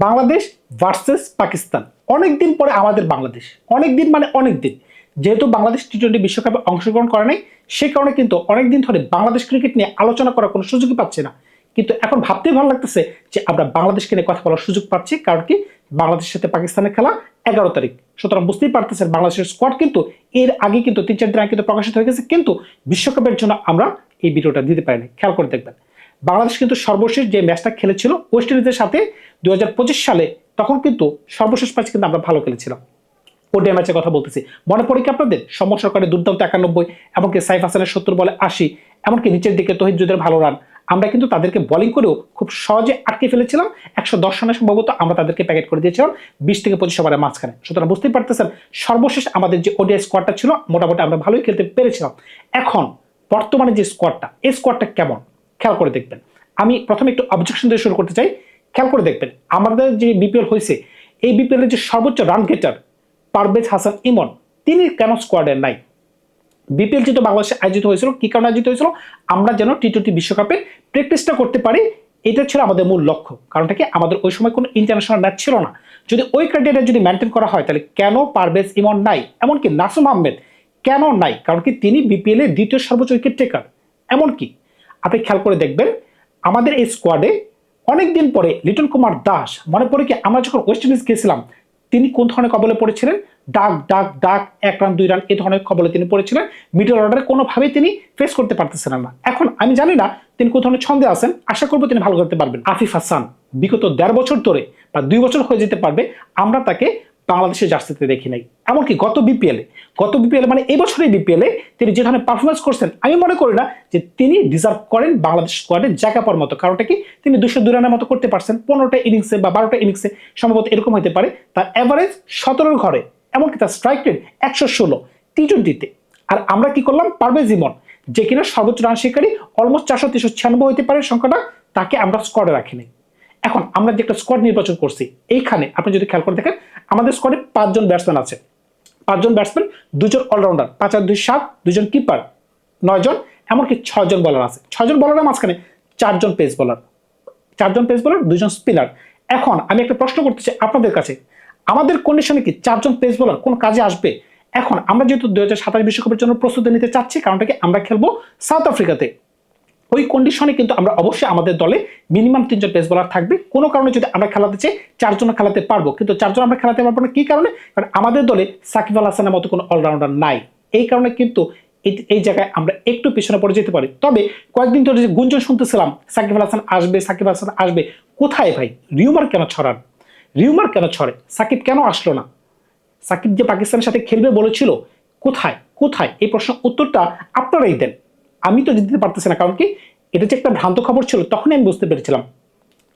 Bangladesh versus Pakistan. অনেকদিন পরে আমাদের বাংলাদেশ, অনেকদিন মানে অনেকদিন, যেহেতু বাংলাদেশ টি-20 বিশ্বকাপে অংশগ্রহণ করে নাই, সে কারণে কিন্তু অনেকদিন ধরে বাংলাদেশ ক্রিকেট নিয়ে আলোচনা করার কোনো সুযোগই পাচ্ছি না। কিন্তু এখন ভাবতেই ভালো লাগতেছে যে আমরা বাংলাদেশকে নিয়ে কথা বলার সুযোগ পাচ্ছি, কারণ কি বাংলাদেশের সাথে পাকিস্তানের খেলা 11 তারিখ। সুতরাং বুঝতেই পারতেছেন বাংলাদেশের স্কোয়াড কিন্তু এর আগে কিন্তু 3-4 দিন আগে কিন্তু প্রকাশিত হয়ে গেছে, কিন্তু বিশ্বকাপের জন্য আমরা এই ভিডিওটা দিতে পারিনি। খেয়াল করে দেখবেন, বাংলাদেশ কিন্তু সর্বশেষ যে ম্যাচটা খেলেছিল ওয়েস্ট ইন্ডিজের সাথে 2025 সালে, তখন কিন্তু সর্বশেষ ম্যাচ কিন্তু আমরা ভালো খেলেছিলাম। ওডিআই ম্যাচের কথা বলতেছি, মনে পড়ে কি আপনাদের? সৌম্য সরকারের দুর্দান্ত 91, এমনকি সাইফ হাসানের 70 বলে 80, এমনকি নিচের দিকে তহিদ জুদের ভালো রান। আমরা কিন্তু তাদেরকে বোলিং করেও খুব সহজে আটকে ফেলেছিলাম। 110 রানে সম্ভবত আমরা তাদেরকে প্যাকেট করে দিয়েছিলাম 20 থেকে 25 ওভারের মাঝখানে। সুতরাং বুঝতেই পারতেছেন সর্বশেষ আমাদের যে ওডিআই স্কোয়াডটা ছিল মোটামুটি আমরা ভালোই খেলতে পেরেছিলাম। এখন বর্তমানে যে স্কোয়াডটা, এই স্কোয়াডটা কেমন খেয়াল করে দেখবেন। আমি প্রথমে একটু অবজেকশন দিয়ে শুরু করতে চাই। খেয়াল করে দেখবেন আমাদের যে বিপিএল হয়েছে, এই বিপিএল এর যে সর্বোচ্চ রান গেটার পারভেজ হাসান ইমন, তিনি কেন স্কোয়াডে নাই? বিপিএল যেহেতু বাংলাদেশে আয়োজিত হয়েছিল, কি কারণে আয়োজিত হয়েছিল? আমরা যেন টি-20 বিশ্বকাপের প্র্যাকটিসটা করতে পারি, এটা ছিল আমাদের মূল লক্ষ্য। কারণটা কি, আমাদের ওই সময় কোনো ইন্টারন্যাশনাল ম্যাচ ছিল না। যদি ওই ক্রাইটেরিয়া যদি মেনটেন করা হয়, তাহলে কেন পারভেজ ইমন নাই? এমনকি নাসুম আহমেদ কেন নাই? কারণ কি তিনি বিপিএল এর দ্বিতীয় সর্বোচ্চ উইকেট টেকার। এমনকি আপনি খেয়াল করে দেখবেন আমাদের এই স্কোয়াডে অনেকদিন পরে লিটন কুমার দাস, মনে পড়ে কি আমরা যখন ওয়েস্ট ইন্ডিজ গেছিলাম, তিনি কোন ধরনের কবলে পড়েছিলেন? ডাক ডাক ডাক, 1 রান 2 রান এই ধরনের কবলে তিনি পড়েছিলেন। মিডল অর্ডারে কোনোভাবেই তিনি ফেস করতে পারতেছিলেন না। এখন আমি জানি না তিনি কোন ধরনের ছন্দে আছেন, আশা করবো তিনি ভালো করতে পারবেন। আফিফ হাসান বিগত 1.5 বছর ধরে বা 2 বছর হয়ে যেতে পারবে আমরা তাকে বাংলাদেশের জার্সিতে দেখি নাই। এমনকি গত বিপিএল মানে এই বছরের বিপিএলে তিনি যে ধরনের পারফরমেন্স করছেন, আমি মনে করি না যে তিনি ডিজার্ভ করেন বাংলাদেশ স্কোয়াডে জায়গা পাওয়ার মতো। কারণটা কি, তিনি 202 রানের মতো করতে পারছেন 15টা ইনিংসে বা 12টা ইনিংসে, সম্ভবত এরকম হতে পারে। তার এভারেজ 17-র ঘরে, এমনকি তার স্ট্রাইক রেট 116 টি-20-তে। আর আমরা কি করলাম? পারভেজ ইমন, যে কিনা সর্বোচ্চ রান শিকারী, অলমোস্ট 496 হতে পারে সংখ্যাটা, তাকে আমরা স্কোয়াডে রাখিনি। এখন আমরা যে একটা স্কোয়াড নির্বাচন করছি, এইখানে আপনি যদি খেয়াল করে দেখেন আমাদের স্কোয়াডে 5 জন ব্যাটসম্যান আছে। 5 জন ব্যাটসম্যান, 2 জন অলরাউন্ডার, 5 আর 2 7, 2 জন কিপার, 9 জন, এমনকি 6 জন বলার আছে। 6 জন বলারের মাঝখানে 4 জন পেস বলার, 2 জন স্পিনার। এখন আমি একটা প্রশ্ন করতে চাই আপনাদের কাছে, আমাদের কন্ডিশনে কি 4 জন পেস বলার কোন কাজে আসবে? এখন আমরা যেহেতু 2027 বিশ্বকাপের জন্য প্রস্তুতি নিতে চাচ্ছি, কারণটা কি আমরা খেলবো সাউথ আফ্রিকাতে। ওই কন্ডিশনে কিন্তু আমরা অবশ্যই আমাদের দলে মিনিমাম 3 জন পেস বোলার থাকবে। কোনো কারণে যদি আমরা খেলাতে চাই 4 জন খেলাতে পারবো, কিন্তু 4 জন আমরা খেলাতে পারবো না। কি কারণে? কারণ আমাদের দলে সাকিব আল হাসানের মতো কোনো অলরাউন্ডার নাই। এই কারণে কিন্তু এই জায়গায় আমরা একটু পিছনে পড়ে যেতে পারি। তবে কয়েকদিন ধরে যে গুঞ্জন শুনতেছিলাম সাকিব আল হাসান আসবে, কোথায় ভাই? রিউমার কেন ছড়ে? সাকিব কেন আসলো না? সাকিব যে পাকিস্তানের সাথে খেলবে বলেছিল, কোথায়? এই প্রশ্নের উত্তরটা আপনারাই দেন। আমি তো দিতে পারতেছি না, কারণ কি এটা যে একটা ভ্রান্ত খবর ছিল তখনই আমি বুঝতে পেরেছিলাম।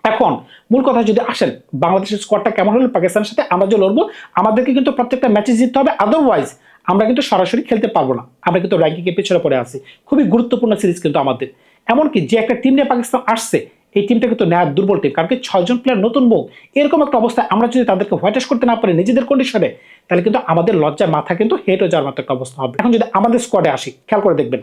এখন মূল কথা যদি আসেন, বাংলাদেশের স্কোয়াডটা কেমন হলো পাকিস্তানের সাথে আমরা যে লড়বো, আমাদেরকে কিন্তু প্রত্যেকটা ম্যাচে জিততে হবে, আদারওয়াইজ আমরা কিন্তু সরাসরি খেলতে পারবো না। আমরা কিন্তু র্যাঙ্কিং এর পেছনে পড়ে আছি। খুবই গুরুত্বপূর্ণ সিরিজ কিন্তু আমাদের। এমনকি যে একটা টিম নিয়ে পাকিস্তান আসছে, এই টিমটা কিন্তু নেয়ার দুর্বল টিম, কারণ কি 6 জন প্লেয়ার নতুন মুখ। এরকম একটা অবস্থায় আমরা যদি তাদেরকে হোয়াইট করতে না পারি নিজেদের কন্ডিশনে, তাহলে কিন্তু আমাদের লজ্জায় মাথা কিন্তু হেট হয়ে যাওয়ার মতো একটা অবস্থা হবে। এখন যদি আমাদের স্কোয়াডে আসি, খেয়াল করে দেখবেন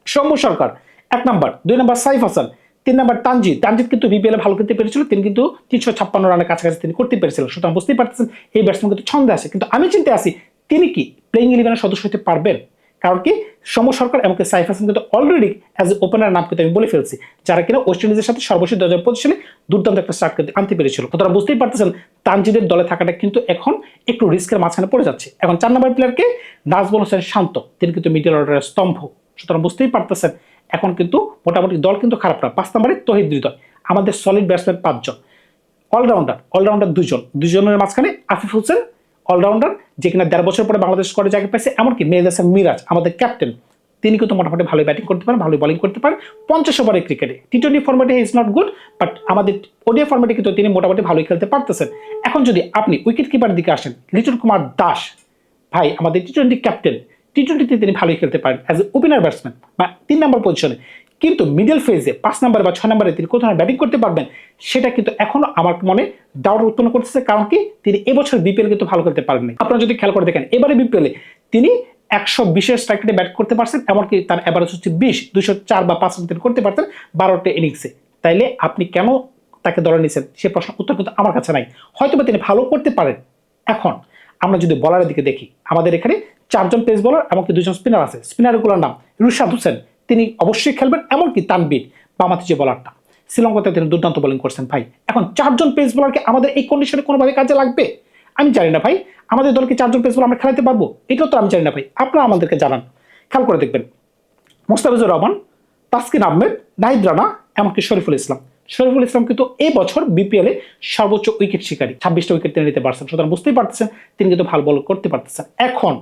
সৌম্য সরকার 1 number, 2 number Saif Hasan, 3 number Tanzid কিন্তু বিপিএল ভালো করতে পেরেছিল। তিনি কিন্তু 356 রানের কাছাকাছি তিনি করতে পেরেছিলেন। সুতরাং বুঝতেই পারতেছেন এই ব্যাটসম্যান কিন্তু ছন্দে আছে। কিন্তু আমি চিন্তা আছি তিনি কি প্লেইং 11-এর সদস্য হতে পারবেন? কারণ কি সৌম্য সরকার এবং সাইফ হাসান কিন্তু অলরেডি অ্যাজ এ ওপেনার নাম কিন্তু আমি বলে ফেলছি, যারা কিনা ওয়েস্ট ইন্ডিজের সাথে সর্বশেষ 2025 সালে দুর্দান্ত একটা স্টার্ট আনতে পেরেছিল। সুতরাং বুঝতেই পারতেছেন তানজিদের দলে থাকাটা কিন্তু এখন একটু রিস্কের মাঝখানে পড়ে যাচ্ছে। এখন 4 নম্বর প্লেয়ারকে নাজমুল হোসেন শান্ত, তিনি কিন্তু মিডল অর্ডারের স্তম্ভ। সুতরাং বুঝতেই পারতেছেন এখন কিন্তু মোটামুটি দল কিন্তু খারাপ না। 5 নম্বরে তহিদ হৃদয়, আমাদের সলিড ব্যাটসম্যান 5 জন, অলরাউন্ডার 2 জনের মাঝখানে আফিফ হোসেন অলরাউন্ডার, যে কিনা 1.5 বছর পরে বাংলাদেশ স্কোয়াডে জায়গা পাইছে। এমনকি মেহেদী হাসান মিরাজ আমাদের ক্যাপ্টেন, তিনি কিন্তু মোটামুটি ভালো ব্যাটিং করতে পারেন, ভালো বোলিং করতে পারেন। 50 ওভারের ক্রিকেটে টি-20 ফরম্যাটে ইজ নট গুড, বাট আমাদের ওডিআই ফরম্যাটে কিন্তু তিনি মোটামুটি ভালোই খেলতে পারতেছেন। এখন যদি আপনি উইকেট কিপারের দিকে আসেন, লিটন কুমার দাস ভাই আমাদের টি-20 ক্যাপ্টেন, টি-20তে তিনি ভালোই খেলতে পারেন অ্যাজ এ ওপেনার ব্যাটসম্যান বা 3 নম্বর পজিশনে। কিন্তু মিডল ফেজে 5 নম্বর বা 6 নম্বরে তিনি কোথাও ব্যাটিং করতে পারবেন, সেটা কিন্তু এখনো আমার মনে ডাউট উৎপন্ন করতেছে। কারণ কি তিনি এবছর বিপিএল কিন্তু ভালো করতে পারেননি। আপনারা যদি খেয়াল করে দেখেন এবারে বিপিএলে তিনি 120-এর স্ট্রাইক রেটে ব্যাট করতে পারছেন, এমনকি তার এভারেজ হচ্ছে 20, 204 বা 5 রান তিনি করতে পারতেন 12টা ইনিংসে। তাইলে আপনি কেন তাকে দলে নিয়েছেন, সে প্রশ্ন উত্তর কিন্তু আমার কাছে নাই। হয়তো বা তিনি ভালো করতে পারেন। এখন আমরা যদি বলারের দিকে দেখি, আমাদের এখানে 4 জন পেস বোলার এমনকি 2 জন স্পিনার আছে। স্পিনারগুলোর নাম রুশাদ হোসেন, তিনি অবশ্যই খেলবেন, এমনকি তানভীর বামাতি যে বলারটা, শ্রীলঙ্কাতে তিনি দুর্দান্ত বোলিং করছেন ভাই। এখন 4 জন পেস বোলারকে আমাদের এই কন্ডিশনে কোনোভাবে কাজে লাগবে? আমি জানি না ভাই। আমাদের দলকে 4 জন পেস বোলার আমরা খেলাতে পারবো? এটাও তো আমি জানি না ভাই, আপনারা আমাদেরকে জানান। খেয়াল করে দেখবেন, মোস্তাফিজুর রহমান, তাসকিন আহমেদ, নাহিদ রানা, এমনকি শরীফুল ইসলাম। শরীফুল ইসলাম কিন্তু এই বছর বিপিএল এ সর্বোচ্চ উইকেট শিকারী, 26টা উইকেট তিনি নিতে পারছেন। সুতরাং বুঝতেই পারতেছেন তিনি কিন্তু ভালো বল করতে পারতেছেন। এখন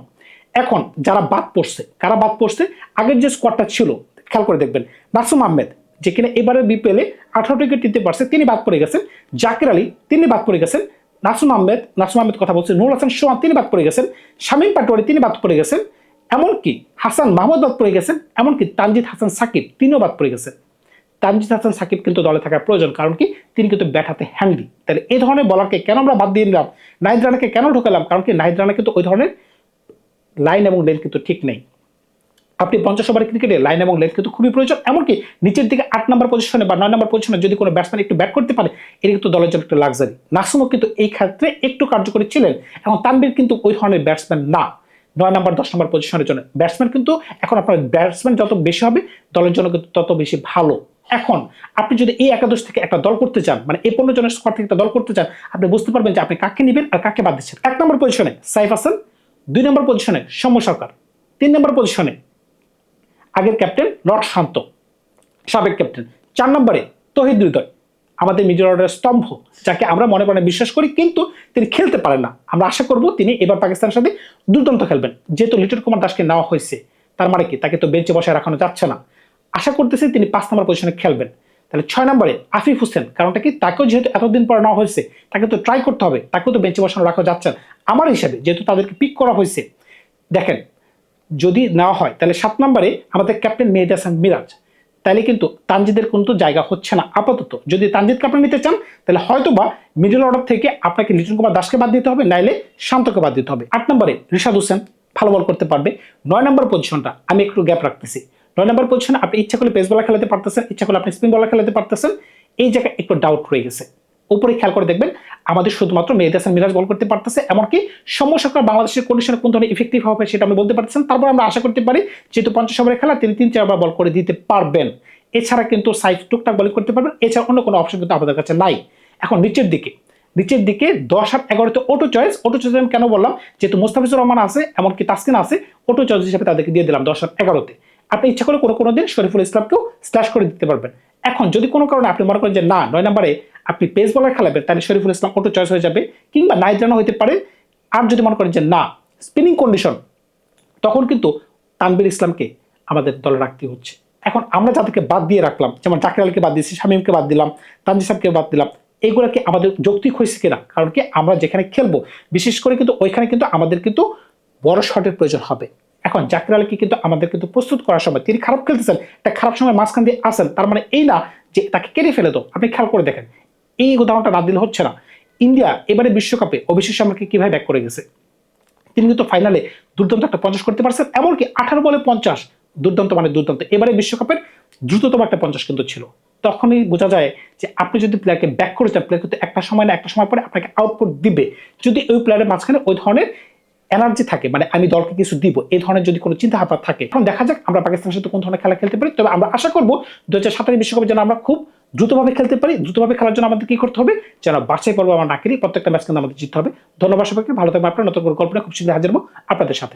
এখন যারা বাদ পড়ছে, কারা বাদ পড়ছে? আগের যে স্কোয়াডটা ছিল, খেয়াল করে দেখবেন, নাসুম আহমেদ, যে কিনা এবারে বিপিএল এ 18 উইকেট নিতে পারছে, তিনি বাদ পড়ে গেছেন। জাকির আলী, তিনি বাদ পড়ে গেছেন। নাসুম আহমেদ কথা বলছে, নুরুল হাসান সোহান, তিনি বাদ পড়ে গেছেন। শামীম পাটোয়ারি, তিনি বাদ পড়ে গেছেন। এমনকি হাসান মাহমুদ বাদ পড়ে গেছেন। এমনকি তানজিদ হাসান সাকিব, তিনিও বাদ পড়ে গেছেন। তানজিদ হাসান সাকিব কিন্তু দলে থাকার প্রয়োজন, কারণ কি তিনি কিন্তু ব্যাট হাতে হ্যান্ডি। তাহলে এই ধরনের বলারকে কেন আমরা বাদ দিয়ে নিলাম? নাহিদ রানাকে কেন ঢোকালাম? কারণ কি নাহিদ রানা কিন্তু ওই ধরনের লাইন এবং লেন্থ কিন্তু ঠিক নেই। আপনি 50 ওভারের ক্রিকেটে লাইন এবং লেন্থ কিন্তু খুবই প্রয়োজন। এমনকি নিচের দিকে 8 নম্বর পজিশনে বা 9 নম্বর পজিশনে যদি কোনো ব্যাটসম্যান একটু ব্যাট করতে পারে, এটা কিন্তু দলের জন্য একটা লাক্সারি। নাসুমও কিন্তু এই ক্ষেত্রে একটু কার্যকরী ছিলেন। এখন তানভীর কিন্তু ওই ধরনের ব্যাটসম্যান না। 9 নম্বর 10 নম্বর পজিশনের জন্য ব্যাটসম্যান কিন্তু এখন আপনার ব্যাটসম্যান যত বেশি হবে দলের জন্য কিন্তু তত বেশি ভালো। এখন আপনি যদি এই একাদশ থেকে একটা দল করতে চান, মানে এই 15 জনের স্কোয়াড থেকে একটা দল করতে চান, আপনি বুঝতে পারবেন যে আপনি কাকে নেবেন আর কাকে বাদ দিচ্ছেন। 1 নম্বর পজিশনে সাইফ হাসান, 2 নম্বর পজিশনে সৌম্য সরকার, 3 নম্বর পজিশনে আগের ক্যাপ্টেন লর্ড শান্ত, সাবেক ক্যাপ্টেন, 4 নম্বরে তৌহিদ হৃদয়, আমাদের মিডল অর্ডারের স্তম্ভ, যাকে আমরা মনে প্রাণে বিশ্বাস করি, কিন্তু তিনি খেলতে পারেন না। আমরা আশা করব তিনি এবার পাকিস্তানের সাথে দুর্দান্ত খেলবেন। যেহেতু লিটন কুমার দাসকে নেওয়া হয়েছে, তার মানে কি তাকে তো বেঞ্চে বসায় রাখানো যাচ্ছে না। আশা করতেছি তিনি 5 নম্বর পজিশনে খেলবেন। তাহলে 6 নম্বরে আফিফ হোসেন, কারণটা কি তাকেও যেহেতু এতদিন পরে নেওয়া হয়েছে, তাকে তো ট্রাই করতে হবে, তাকেও তো বেঞ্চে বসানো রাখা যাচ্ছে না আমার হিসাবে, যেহেতু তাদেরকে পিক করা হয়েছে। দেখেন, যদি নেওয়া হয় তাহলে 7 নম্বরে আমাদের ক্যাপ্টেন মেহেদী হাসান মিরাজ। তাহলে কিন্তু তানজিদের কিন্তু জায়গা হচ্ছে না আপাতত। যদি তানজিদকে আপনি নিতে চান, তাহলে হয়তো বা মিডল অর্ডার থেকে আপনাকে লিটন কুমার দাসকে বাদ দিতে হবে, নাইলে শান্তকে বাদ দিতে হবে। 8 নম্বরে রিশাদ হোসেন ভালো বল করতে পারবে। 9 নম্বর পজিশনটা আমি একটু গ্যাপ রাখতেছি। 9 নম্বর পজিশনে আপনি ইচ্ছা করলে পেস বলার খেলাতে পারতেছেন, ইচ্ছা করলে আপনি স্পিন বলার খেলাতে পারতেছেন। এই জায়গায় একটু ডাউট রয়ে গেছে। উপরে খেয়াল করে দেখবেন, আমাদের শুধুমাত্র মেহেদী হাসান মিরাজ বল করতে পারতেছে। এমনকি সৌম্য সরকার বাংলাদেশের কন্ডিশনে কোন ধরনের ইফেক্টিভ হবে সেটা আমি বলতে পারতেছেন। তারপর আমরা আশা করতে পারি, যেহেতু 50 ওভারের খেলা, তিনি 3-4 বার বল করে দিতে পারবেন। এছাড়া কিন্তু সাইফ টুকটাক বলিং করতে পারবেন। এছাড়া অন্য কোনো অপশন কিন্তু আমাদের কাছে নাই। এখন নিচের দিকে 10 আর 11তে অটো চয়েস আমি কেন বললাম? যেহেতু মোস্তাফিজুর রহমান আছে, এমনকি তাসকিন আছে, অটো চয়েস হিসেবে তাদেরকে দিয়ে দিলাম 10 আর 11তে। আপনি ইচ্ছা করে কোনো দিন শরীফুল ইসলামকেও স্ল্যাশ করে দিতে পারবেন। এখন যদি কোনো কারণে আপনি মনে করেন যে না, 9 নম্বরে আপনি পেস বলার খেলাবেন, তাহলে শরীফুল ইসলাম অটো চয়েস হয়ে যাবে, কিংবা নাহিদ রানা হইতে পারে। আর যদি মনে করেন যে না, স্পিনিং কন্ডিশন, তখন কিন্তু তানভীর ইসলামকে আমাদের দলে রাখতে হচ্ছে। এখন আমরা যাদেরকে বাদ দিয়ে রাখলাম, যেমন জাকির আলীকে বাদ দিয়েছি, শামীমকে বাদ দিলাম, তানজিদ সাহেবকে বাদ দিলাম, এগুলো কি আমাদের যৌক্তিক হয়েছে কিনা? কারণ কি আমরা যেখানে খেলবো, বিশেষ করে কিন্তু ওইখানে কিন্তু আমাদের কিন্তু বড় শটের প্রয়োজন হবে। এখন জাকির আলীকে কিন্তু আমাদের কিন্তু প্রস্তুত করার সময় তিনি খারাপ খেলতেছেন, একটা খারাপ সময় মাঝখান দিয়ে আসেন, তার মানে এই না যে তাকে কেটে ফেলে দাও। আপনি খেয়াল করে দেখেন, এই উদাহরণটা না দিলে হচ্ছে না। ইন্ডিয়া এবারে বিশ্বকাপে অভিষেক শর্মাকে কিভাবে ব্যাক করে গেছে, তিনি কিন্তু ফাইনালে দুর্দান্ত একটা 50 করতে পারছেন। এমনকি 18 বলে 50, দুর্দান্ত মানে দুর্দান্ত। এবারে বিশ্বকাপের দ্রুততম একটা 50 কিন্তু ছিল। তখনই বোঝা যায় যে আপনি যদি প্লেয়ারকে ব্যাক করে চান, প্লেয়ার কিন্তু একটা সময় না একটা সময় পরে আপনাকে আউটপুট দিবে। যদি ওই প্লেয়ারের মাঝখানে ওই ধরনের এনার্জি থাকে, মানে আমি দলকে কিছু দিব, এই ধরনের যদি কোনো চিন্তা ভাবনা থাকে, এখন দেখা যাক আমরা পাকিস্তানের সাথে কোন ধরনের খেলা খেলতে পারি। তবে আমরা আশা করবো 2027 বিশ্বকাপে যেন আমরা খুব দ্রুতভাবে খেলতে পারি। দ্রুতভাবে খেলার জন্য আমাদের কি করতে হবে? যেন বাছাই পর্ব আমরা না খেলি, প্রত্যেকটা ম্যাচ কিন্তু আমাদের জিততে হবে। ধন্যবাদ সবাইকে, ভালো থাকবেন। আপনার নতুন করে গল্পটা খুব শীঘ্রই হাজির হবো আপনাদের সাথে।